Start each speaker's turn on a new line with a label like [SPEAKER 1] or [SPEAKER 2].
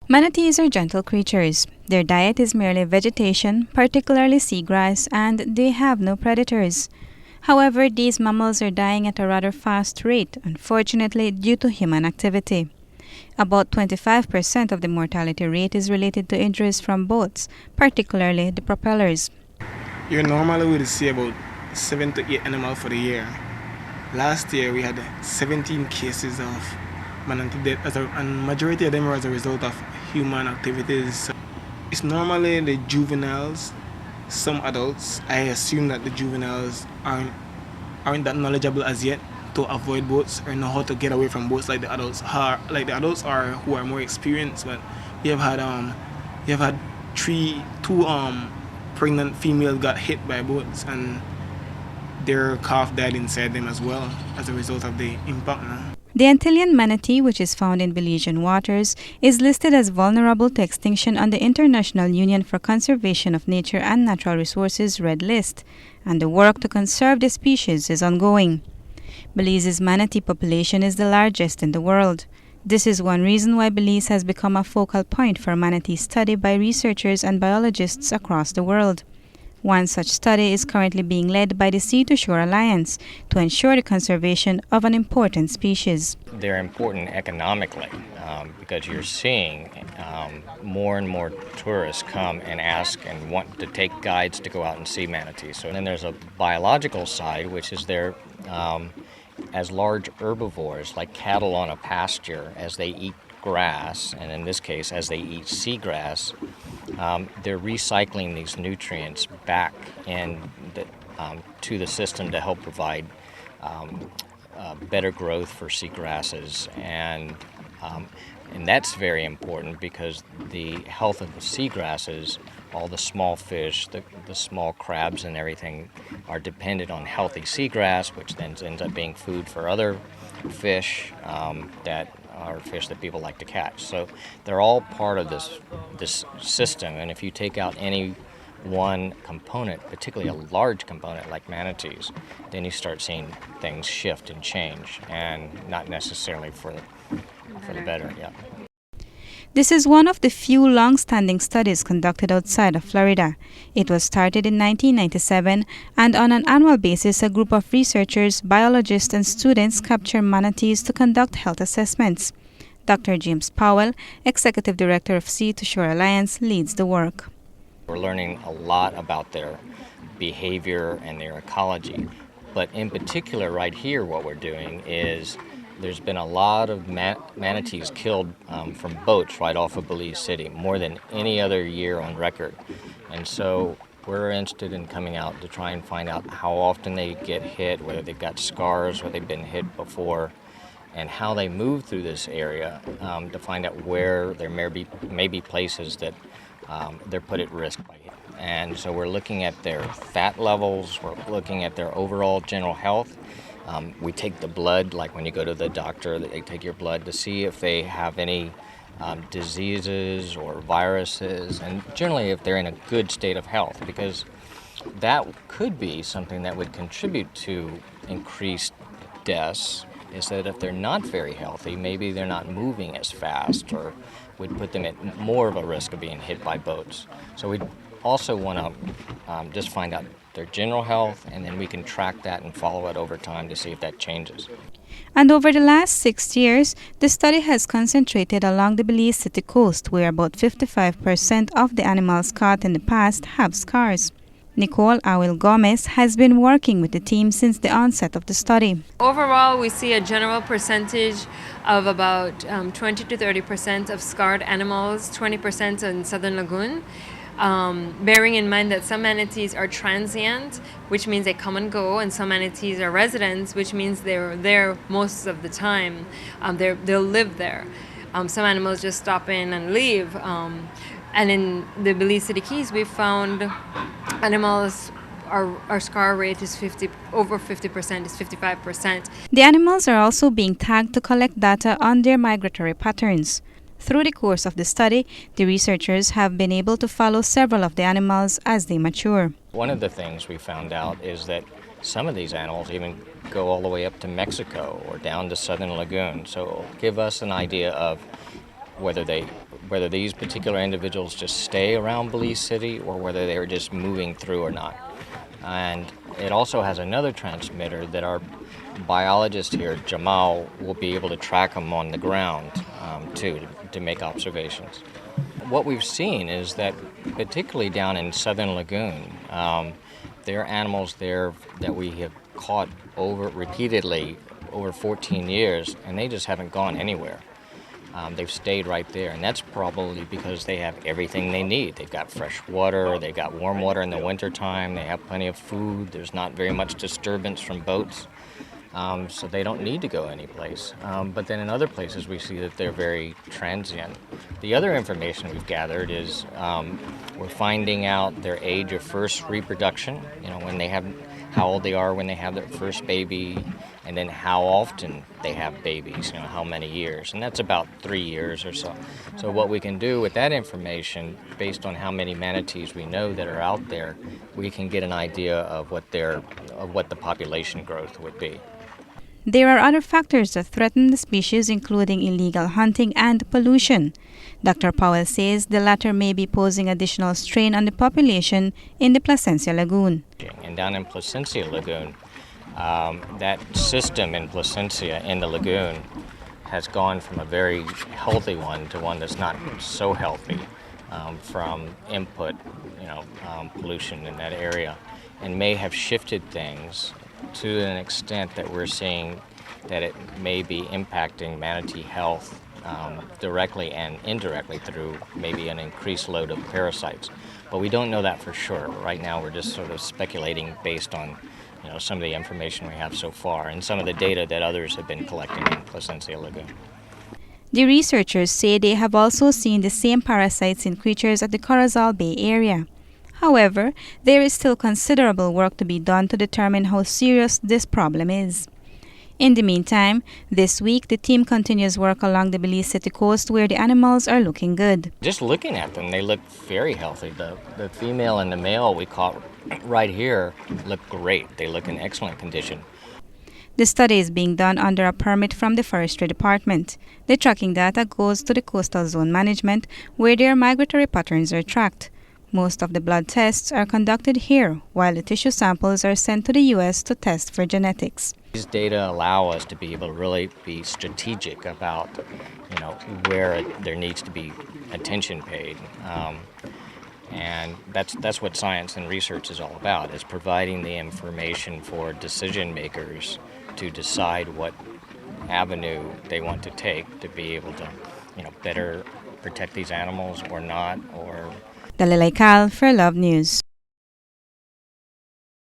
[SPEAKER 1] Manatees are gentle creatures. Their diet is merely vegetation, particularly seagrass, and they have no predators. However, these mammals are dying at a rather fast rate, unfortunately, due to human activity. About 25% of the mortality rate is related to injuries from boats, particularly the propellers.
[SPEAKER 2] You normally would see about 7 to 8 animals for the year. Last year we had 17 cases of manatee death, and majority of them were as a result of human activities. It's normally the juveniles, some adults. I assume that the juveniles aren't that knowledgeable as yet to avoid boats or know how to get away from boats like the adults are. Like the adults are who are more experienced. But you have had two pregnant females got hit by boats and their calf died inside them as well as a result of the impact. No?
[SPEAKER 1] The Antillean manatee, which is found in Belizean waters, is listed as vulnerable to extinction on the International Union for Conservation of Nature and Natural Resources Red List, and the work to conserve the species is ongoing. Belize's manatee population is the largest in the world. This is one reason why Belize has become a focal point for manatee study by researchers and biologists across the world. One such study is currently being led by the Sea to Shore Alliance to ensure the conservation of an important species.
[SPEAKER 3] They're important economically because you're seeing more and more tourists come and ask and want to take guides to go out and see manatees. So then there's a biological side, which is they're as large herbivores like cattle on a pasture as they eat grass, and in this case, as they eat seagrass, they're recycling these nutrients back to the system to help provide better growth for seagrasses, and that's very important because the health of the seagrasses, all the small fish, the small crabs and everything are dependent on healthy seagrass, which then ends up being food for other fish that are fish that people like to catch. So they're all part of this system, and if you take out any one component, particularly a large component like manatees, then you start seeing things shift and change, and not necessarily for the better. Yeah.
[SPEAKER 1] This is one of the few long-standing studies conducted outside of Florida. It was started in 1997, and on an annual basis, a group of researchers, biologists, and students capture manatees to conduct health assessments. Dr. James Powell, Executive Director of Sea to Shore Alliance, leads the work.
[SPEAKER 3] We're learning a lot about their behavior and their ecology, but in particular right here what we're doing is there's been a lot of manatees killed from boats right off of Belize City, more than any other year on record. And so we're interested in coming out to try and find out how often they get hit, whether they've got scars, whether they've been hit before, and how they move through this area to find out where there may be places that they're put at risk by it. And so we're looking at their fat levels, we're looking at their overall general health. We take the blood, like when you go to the doctor, they take your blood to see if they have any diseases or viruses, and generally if they're in a good state of health, because that could be something that would contribute to increased deaths, is that if they're not very healthy, maybe they're not moving as fast or would put them at more of a risk of being hit by boats. So we also want to just find out their general health, and then we can track that and follow it over time to see if that changes.
[SPEAKER 1] And over the last 6 years, the study has concentrated along the Belize City coast, where about 55% of the animals caught in the past have scars. Nicole Awil Gomez has been working with the team since the onset of the study.
[SPEAKER 4] Overall, we see a general percentage of about 20 to 30% of scarred animals, 20% in Southern Lagoon. Bearing in mind that some manatees are transient, which means they come and go, and some manatees are residents, which means they're there most of the time. They'll live there. Some animals just stop in and leave. And in the Belize City Keys, we found animals, our scar rate is over 50%, is 55%.
[SPEAKER 1] The animals are also being tagged to collect data on their migratory patterns. Through the course of the study, the researchers have been able to follow several of the animals as they mature.
[SPEAKER 3] One of the things we found out is that some of these animals even go all the way up to Mexico or down to Southern Lagoon. So it'll give us an idea of whether whether these particular individuals just stay around Belize City or whether they're just moving through or not. And it also has another transmitter that our biologist here, Jamal, will be able to track them on the ground too, to make observations. What we've seen is that, particularly down in Southern Lagoon, there are animals there that we have caught repeatedly over 14 years, and they just haven't gone anywhere. They've stayed right there, and that's probably because they have everything they need. They've got fresh water, they've got warm water in the wintertime, they have plenty of food, there's not very much disturbance from boats, so they don't need to go anyplace. But then in other places we see that they're very transient. The other information we've gathered is we're finding out their age of first reproduction, when they have, how old they are when they have their first baby, and then how often they have babies, how many years. And that's about 3 years or so. So what we can do with that information, based on how many manatees we know that are out there, we can get an idea of what the population growth would be.
[SPEAKER 1] There are other factors that threaten the species, including illegal hunting and pollution. Dr. Powell says the latter may be posing additional strain on the population in the Placencia Lagoon.
[SPEAKER 3] And down in Placencia Lagoon, that system in Placencia in the lagoon has gone from a very healthy one to one that's not so healthy from input, pollution in that area, and may have shifted things to an extent that we're seeing that it may be impacting manatee health directly and indirectly through maybe an increased load of parasites. But we don't know that for sure. Right now we're just sort of speculating based on some of the information we have so far and some of the data that others have been collecting in Placencia Lagoon.
[SPEAKER 1] The researchers say they have also seen the same parasites in creatures at the Corozal Bay area. However, there is still considerable work to be done to determine how serious this problem is. In the meantime, this week the team continues work along the Belize City coast where the animals are looking good.
[SPEAKER 3] Just looking at them, they look very healthy. The female and the male we caught right here look great. They look in excellent condition.
[SPEAKER 1] The study is being done under a permit from the Forestry Department. The tracking data goes to the Coastal Zone Management where their migratory patterns are tracked. Most of the blood tests are conducted here, while the tissue samples are sent to the U.S. to test for genetics.
[SPEAKER 3] These data allow us to be able to really be strategic about, where there needs to be attention paid. And that's what science and research is all about, is providing the information for decision makers to decide what avenue they want to take to be able to, better protect these animals or not, or
[SPEAKER 1] Dalila Ikal for Love News.